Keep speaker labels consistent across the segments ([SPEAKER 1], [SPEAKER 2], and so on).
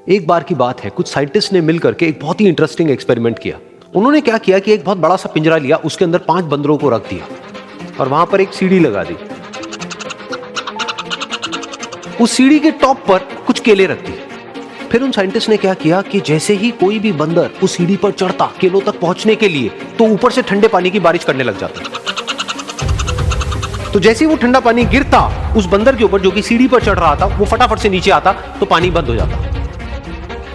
[SPEAKER 1] एक बार की बात है, कुछ साइंटिस्ट ने मिलकर के एक बहुत ही इंटरेस्टिंग एक्सपेरिमेंट किया। उन्होंने क्या किया कि एक बहुत बड़ा सा पिंजरा लिया, उसके अंदर 5 बंदरों को रख दिया और वहां पर एक सीढ़ी लगा दी। उस सीढ़ी के टॉप पर कुछ केले रख दिए। फिर उन साइंटिस्ट ने क्या किया कि जैसे ही कोई भी बंदर उस सीढ़ी पर चढ़ता केलों तक पहुंचने के लिए, तो ऊपर से ठंडे पानी की बारिश करने लग जाता। तो जैसे ही वो ठंडा पानी गिरता उस बंदर के ऊपर जो कि सीढ़ी पर चढ़ रहा था, वो फटाफट से नीचे आता तो पानी बंद हो जाता।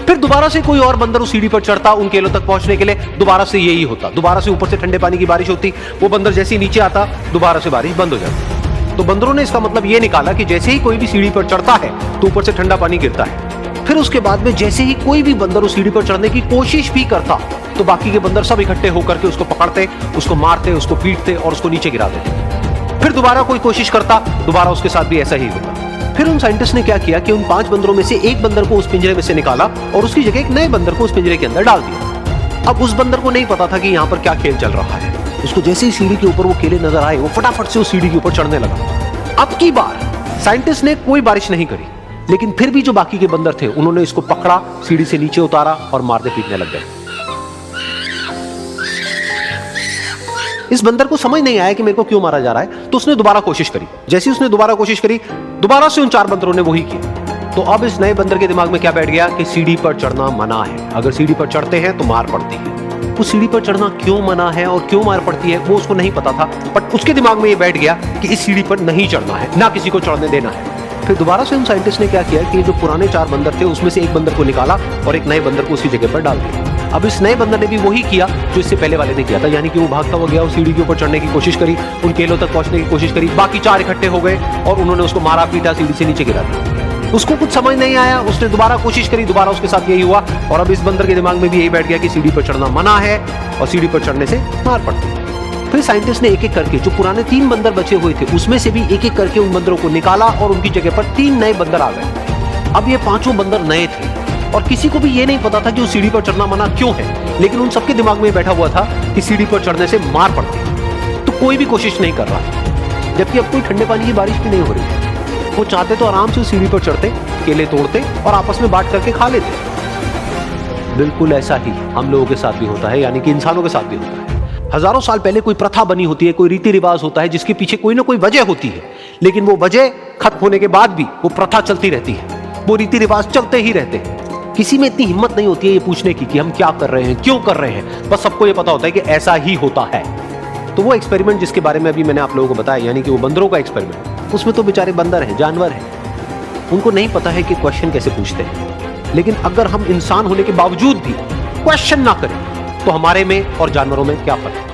[SPEAKER 1] फिर दोबारा से कोई और बंदर उस सीढ़ी पर चढ़ता उन केलों तक पहुंचने के लिए, दोबारा से यही होता। दोबारा से ऊपर से ठंडे पानी की बारिश होती, वो बंदर जैसे ही नीचे आता दोबारा से बारिश बंद हो जाती। तो बंदरों ने इसका मतलब ये निकाला कि जैसे ही कोई भी सीढ़ी पर चढ़ता है तो ऊपर से ठंडा पानी गिरता है। फिर उसके बाद में जैसे ही कोई भी बंदर उस सीढ़ी पर चढ़ने की कोशिश भी करता तो बाकी के बंदर सब इकट्ठे होकर के उसको पकड़ते, उसको मारते, उसको पीटते और उसको नीचे गिरा देते। फिर दोबारा कोई कोशिश करता, दोबारा उसके साथ भी ऐसा ही होता। फिर उन साइंटिस्ट ने क्या किया कि उन 5 बंदरों में से एक बंदर को उस पिंजरे में से निकाला और उसकी जगह एक नए बंदर को उस पिंजरे के अंदर डाल दिया। अब उस बंदर को नहीं पता था कि यहाँ पर क्या खेल चल रहा है। उसको जैसे ही सीढ़ी के ऊपर वो केले नजर आए, वो फटाफट से उस सीढ़ी के ऊपर चढ़ने लगा। अब की बार साइंटिस्ट ने कोई बारिश नहीं करी, लेकिन फिर भी जो बाकी के बंदर थे उन्होंने इसको पकड़ा, सीढ़ी से नीचे उतारा और मारने पीटने लग गए। इस बंदर को समझ नहीं आया कि मेरे को क्यों मारा जा रहा है, तो उसने दोबारा कोशिश करी। जैसे ही उसने दोबारा कोशिश करी, दोबारा से उन 4 बंदरों ने वही किया। तो अब इस नए बंदर के दिमाग में क्या बैठ गया कि सीढ़ी पर चढ़ना मना है, अगर सीढ़ी पर चढ़ते हैं तो मार पड़ती है। उस सीढ़ी पर चढ़ना क्यों मना है और क्यों मार पड़ती है वो उसको नहीं पता था, बट उसके दिमाग में ये बैठ गया कि इस सीढ़ी पर नहीं चढ़ना है, ना किसी को चढ़ने देना है। फिर दोबारा से उन साइंटिस्ट ने क्या किया कि जो पुराने 4 बंदर थे उसमें से एक बंदर को निकाला और एक नए बंदर को उसकी जगह पर डाल दिया। अब इस नए बंदर ने भी वही किया जो इससे पहले वाले ने किया था, यानी कि वो भागता हुआ गया, उस सीढ़ी के ऊपर चढ़ने की कोशिश करी, उन केलों तक पहुंचने की कोशिश करी। बाकी 4 इकट्ठे हो गए और उन्होंने उसको मारा पीटा, सीढ़ी से नीचे गिरा दिया। उसको कुछ समझ नहीं आया, उसने दोबारा कोशिश करी, दोबारा उसके साथ यही हुआ। और अब इस बंदर के दिमाग में भी यही बैठ गया कि सीढ़ी पर चढ़ना मना है और सीढ़ी पर चढ़ने से मार पड़ती है। फिर साइंटिस्ट ने एक एक करके जो पुराने 3 बंदर बचे हुए थे उसमें से भी एक एक करके उन बंदरों को निकाला और उनकी जगह पर 3 नए बंदर आ गए। अब ये 5 बंदर नए थे और किसी को भी ये नहीं पता था कि उस सीढ़ी पर चढ़ना मना क्यों है, लेकिन उन सबके दिमाग में बैठा हुआ था कि सीढ़ी पर चढ़ने से मार पड़ती है। तो कोई भी कोशिश नहीं कर रहा, जबकि अब कोई ठंडे पानी की बारिश भी नहीं हो रही। वो चाहते तो आराम से उस सीढ़ी पर चढ़ते, केले तोड़ते और आपस में बांट करके खा लेते। बिल्कुल ऐसा ही हम लोगों के साथ भी होता है, यानी कि इंसानों के साथ भी होता है। हजारों साल पहले कोई प्रथा बनी होती है, कोई रीति रिवाज होता है जिसके पीछे कोई ना कोई वजह होती है, लेकिन वो वजह खत्म होने के बाद भी वो प्रथा चलती रहती है, वो रीति रिवाज चलते ही रहते हैं। किसी में इतनी हिम्मत नहीं होती है ये पूछने की कि हम क्या कर रहे हैं, क्यों कर रहे हैं, बस सबको ये पता होता है कि ऐसा ही होता है। तो वो एक्सपेरिमेंट जिसके बारे में अभी मैंने आप लोगों को बताया, यानी कि वो बंदरों का एक्सपेरिमेंट, उसमें तो बेचारे बंदर हैं, जानवर हैं, उनको नहीं पता है कि क्वेश्चन कैसे पूछते हैं। लेकिन अगर हम इंसान होने के बावजूद भी क्वेश्चन ना करें तो हमारे में और जानवरों में क्या फर्क है।